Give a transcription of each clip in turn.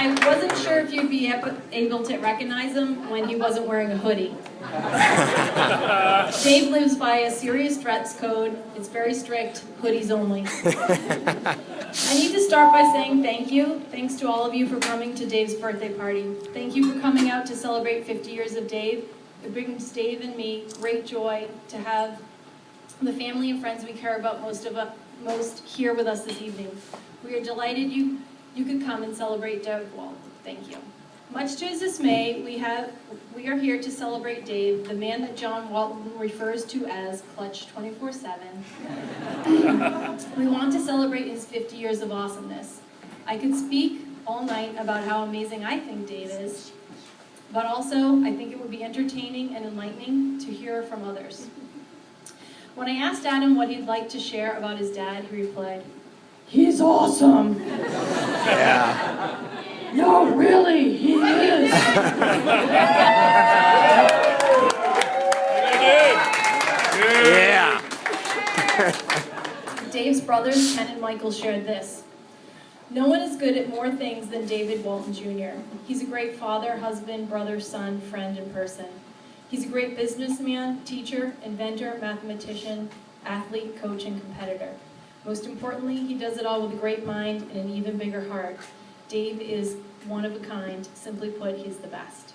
I wasn't sure if you'd be able to recognize him when he wasn't wearing a hoodie. Dave lives by a serious dress code. It's very strict, hoodies only. I need to start by saying thank you. Thanks to all of you for coming to Dave's birthday party. Thank you for coming out to celebrate 50 years of Dave. It brings Dave and me great joy to have the family and friends we care about most here with us this evening. We are delighted you could come and celebrate Dave Walt. Thank you. Much to his dismay, we are here to celebrate Dave, the man that John Walton refers to as Clutch 24/7. We want to celebrate his 50 years of awesomeness. I could speak all night about how amazing I think Dave is, but also I think it would be entertaining and enlightening to hear from others. When I asked Adam what he'd like to share about his dad, he replied, "He's awesome." Yeah. No, really, he is. Yeah. Dave's brothers, Ken and Michael, shared this. No one is good at more things than David Walton Jr. He's a great father, husband, brother, son, friend, and person. He's a great businessman, teacher, inventor, mathematician, athlete, coach, and competitor. Most importantly, he does it all with a great mind and an even bigger heart. Dave is one of a kind. Simply put, he's the best.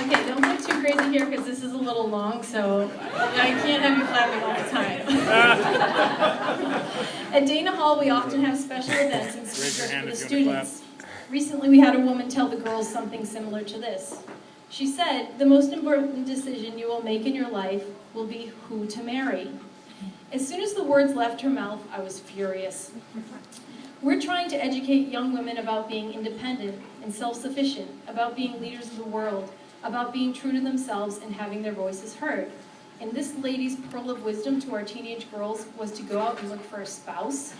Okay, don't get too crazy here because this is a little long, so I can't have you clapping all the time. At Dana Hall, we often have special events and speakers for the students. Recently, we had a woman tell the girls something similar to this. She said, "The most important decision you will make in your life will be who to marry." As soon as the words left her mouth, I was furious. We're trying to educate young women about being independent and self-sufficient, about being leaders of the world, about being true to themselves and having their voices heard. And this lady's pearl of wisdom to our teenage girls was to go out and look for a spouse.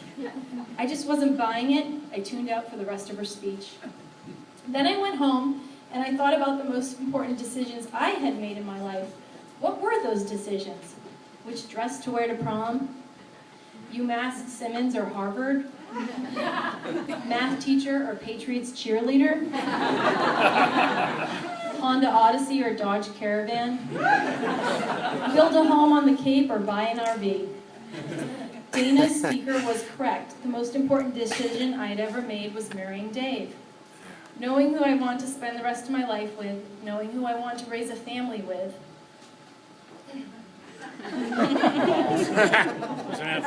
I just wasn't buying it. I tuned out for the rest of her speech. Then I went home and I thought about the most important decisions I had made in my life. What were those decisions? Which dress to wear to prom? UMass, Simmons, or Harvard? Math teacher or Patriots cheerleader? Honda Odyssey or Dodge Caravan? Build a home on the Cape or buy an RV? Dana's speaker was correct. The most important decision I had ever made was marrying Dave. Knowing who I want to spend the rest of my life with, knowing who I want to raise a family with.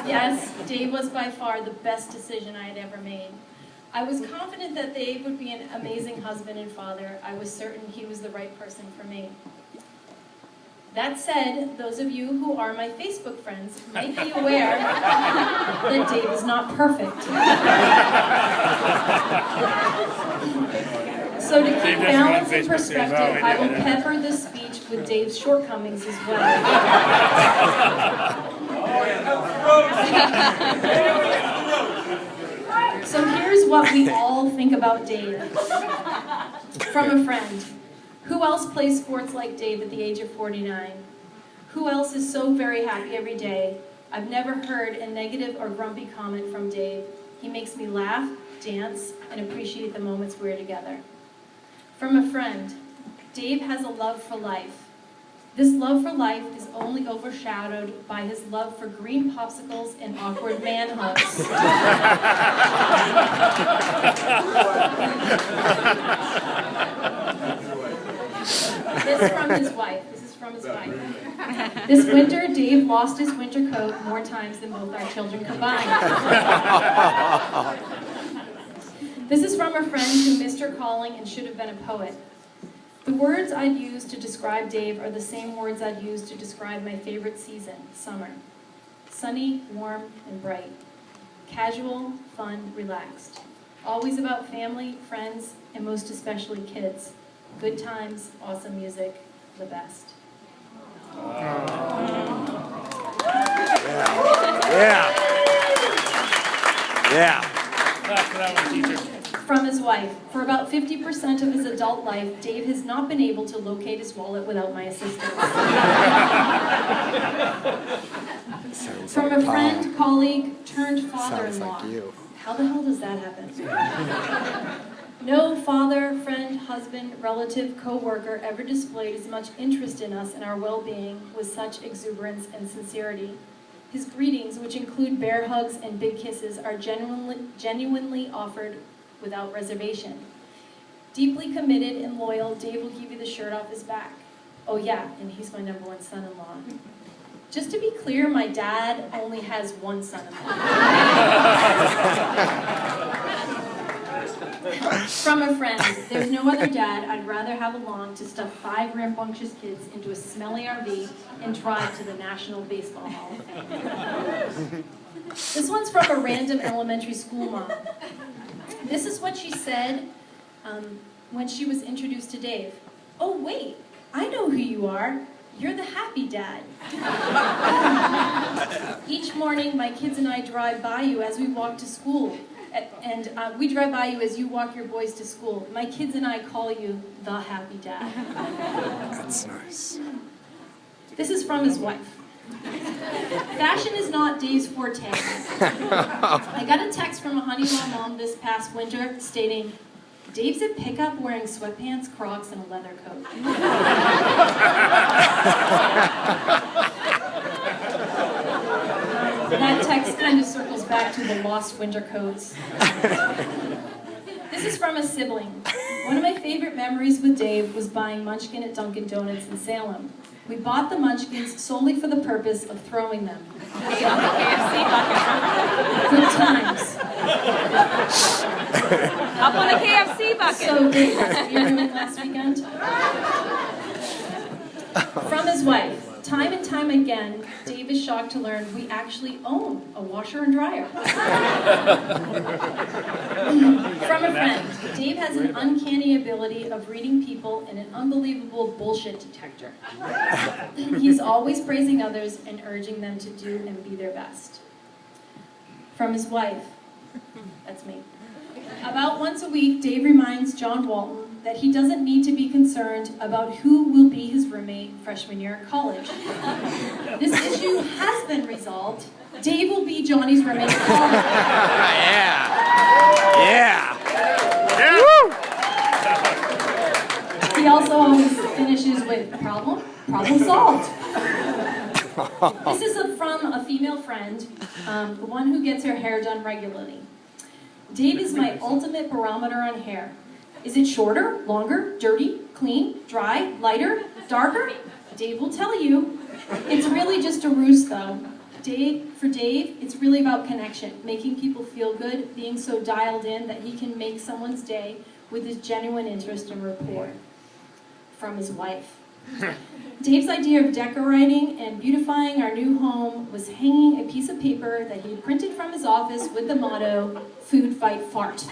Yes, Dave was by far the best decision I had ever made. I was confident that Dave would be an amazing husband and father. I was certain he was the right person for me. That said, those of you who are my Facebook friends might be aware that Dave is not perfect. So to keep balance and perspective, I will pepper this speech with Dave's shortcomings as well. So here's what we all think about Dave. From a friend. Who else plays sports like Dave at the age of 49? Who else is so very happy every day? I've never heard a negative or grumpy comment from Dave. He makes me laugh, dance, and appreciate the moments we're together. From a friend, Dave has a love for life. This love for life is only overshadowed by his love for green popsicles and awkward man hugs. This is from his wife. This winter, Dave lost his winter coat more times than both our children combined. This is from a friend who missed her calling and should have been a poet. The words I'd use to describe Dave are the same words I'd use to describe my favorite season, summer. Sunny, warm, and bright. Casual, fun, relaxed. Always about family, friends, and most especially kids. Good times, awesome music, the best. Yeah. Clap for that one, teacher. From his wife. For about 50% of his adult life, Dave has not been able to locate his wallet without my assistance. Sounds From like a friend, colleague, turned Sounds father-in-law. like you. How the hell does that happen? No father, friend, husband, relative, co-worker ever displayed as much interest in us and our well-being with such exuberance and sincerity. His greetings, which include bear hugs and big kisses, are genuinely offered without reservation. Deeply committed and loyal, Dave will give you the shirt off his back. Oh yeah, and he's my #1 son-in-law. Just to be clear, my dad only has one son-in-law. From a friend, there's no other dad I'd rather have along to stuff 5 rambunctious kids into a smelly RV and drive to the National Baseball Hall of Fame. This one's from a random elementary school mom. This is what she said when she was introduced to Dave. Oh wait, I know who you are. You're the happy dad. Each morning, my kids and I drive by you as we walk to school. And we drive by you as you walk your boys to school. My kids and I call you the happy dad. That's nice. This is from his wife. Fashion is not Dave's forte. I got a text from a Honeywell mom this past winter stating, Dave's at pickup wearing sweatpants, Crocs, and a leather coat. That text kind of circles back to the lost winter coats. This is from a sibling. One of my favorite memories with Dave was buying Munchkin at Dunkin' Donuts in Salem. We bought the Munchkins solely for the purpose of throwing them. Good times. Up on a KFC bucket. So, Dave, what you're doing last weekend? From his wife. Time and time again, Dave is shocked to learn we actually own a washer and dryer. From a friend, Dave has an uncanny ability of reading people and an unbelievable bullshit detector. He's always praising others and urging them to do and be their best. From his wife, that's me. About once a week, Dave reminds John Walton that he doesn't need to be concerned about who will be his roommate freshman year at college. This issue has been resolved. Dave will be Johnny's roommate at college. Yeah. He also always finishes with problem solved. This is from a female friend, the one who gets her hair done regularly. Dave is my ultimate barometer on hair. Is it shorter, longer, dirty, clean, dry, lighter, darker? Dave will tell you. It's really just a ruse, though. For Dave, it's really about connection, making people feel good, being so dialed in that he can make someone's day with his genuine interest and rapport. From his wife. Dave's idea of decorating and beautifying our new home was hanging a piece of paper that he had printed from his office with the motto, food, fight, fart. Okay,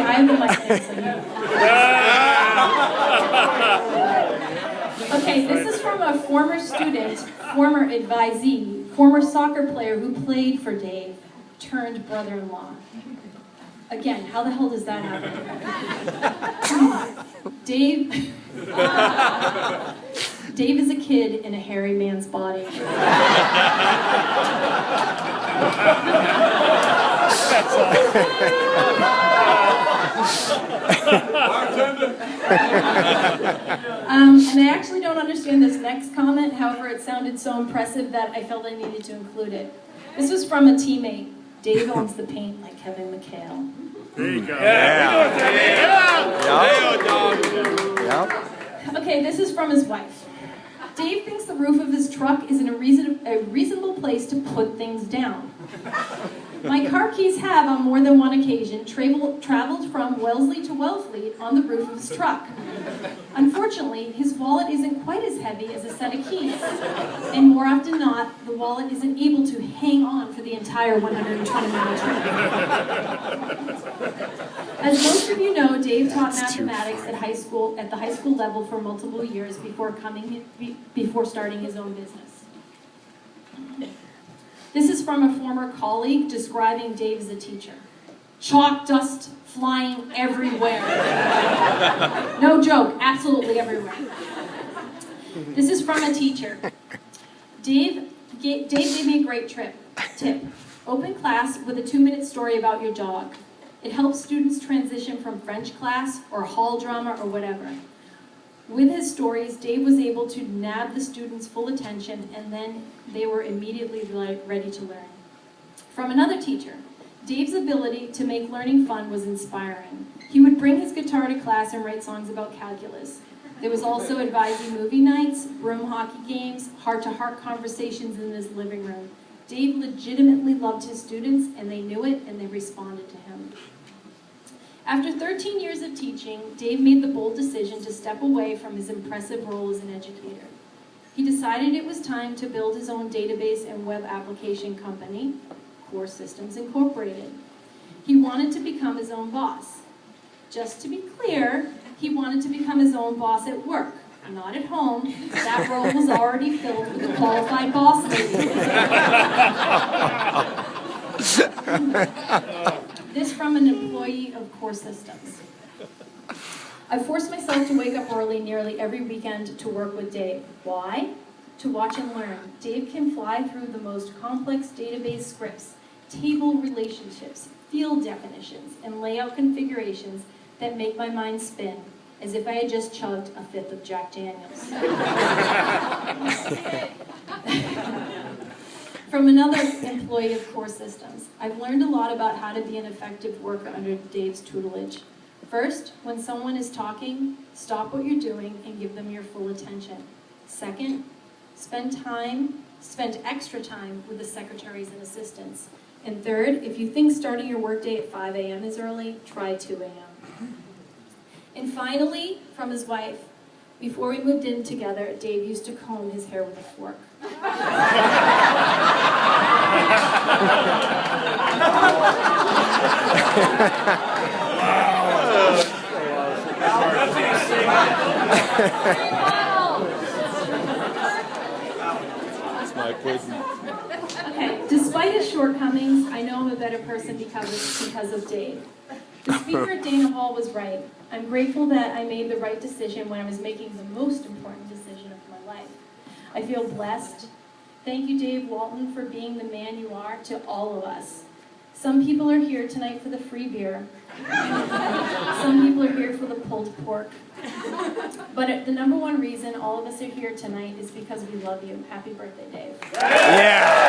I have the mic next. Okay, this is from a former student, former advisee, former soccer player who played for Dave, turned brother-in-law. Again, how the hell does that happen? Dave is a kid in a hairy man's body. And I actually don't understand this next comment, however it sounded so impressive that I felt I needed to include it. This was from a teammate. Dave owns the paint like Kevin McHale. There you go. Yep. Okay, this is from his wife. Dave thinks the roof of his truck is a reasonable place to put things down. My car keys have, on more than one occasion, traveled from Wellesley to Wellfleet on the roof of his truck. Unfortunately, his wallet isn't quite as heavy as a set of keys. And more often than not, the wallet isn't able to hang on for the entire 120-mile trip. As most of you know, Dave taught mathematics at the high school level for multiple years before starting his own business. This is from a former colleague describing Dave as a teacher. Chalk dust flying everywhere. No joke, absolutely everywhere. This is from a teacher. Dave gave me a great tip. Open class with a 2-minute story about your dog. It helps students transition from French class or hall drama or whatever. With his stories, Dave was able to nab the students' full attention, and then they were immediately ready to learn. From another teacher, Dave's ability to make learning fun was inspiring. He would bring his guitar to class and write songs about calculus. There was also advising movie nights, broom hockey games, heart-to-heart conversations in his living room. Dave legitimately loved his students, and they knew it, and they responded to him. After 13 years of teaching, Dave made the bold decision to step away from his impressive role as an educator. He decided it was time to build his own database and web application company, Core Systems Incorporated. He wanted to become his own boss. Just to be clear, he wanted to become his own boss at work, not at home. That role was already filled with a qualified boss lady. This from an employee of Core Systems. I forced myself to wake up early nearly every weekend to work with Dave. Why? To watch and learn. Dave can fly through the most complex database scripts, table relationships, field definitions, and layout configurations that make my mind spin, as if I had just chugged a fifth of Jack Daniels. From another employee of Core Systems, I've learned a lot about how to be an effective worker under Dave's tutelage. First, when someone is talking, stop what you're doing and give them your full attention. Second, spend extra time with the secretaries and assistants. And third, if you think starting your workday at 5 a.m. is early, try 2 a.m. And finally, from his wife, before we moved in together, Dave used to comb his hair with a fork. That's my pudding. Okay, despite his shortcomings, I know I'm a better person because of Dave. The speaker at Dana Hall was right. I'm grateful that I made the right decision when I was making the most important decision of my life. I feel blessed. Thank you, Dave Walton, for being the man you are to all of us. Some people are here tonight for the free beer. Some people are here for the pulled pork. But the number one reason all of us are here tonight is because we love you. Happy birthday, Dave. Yeah.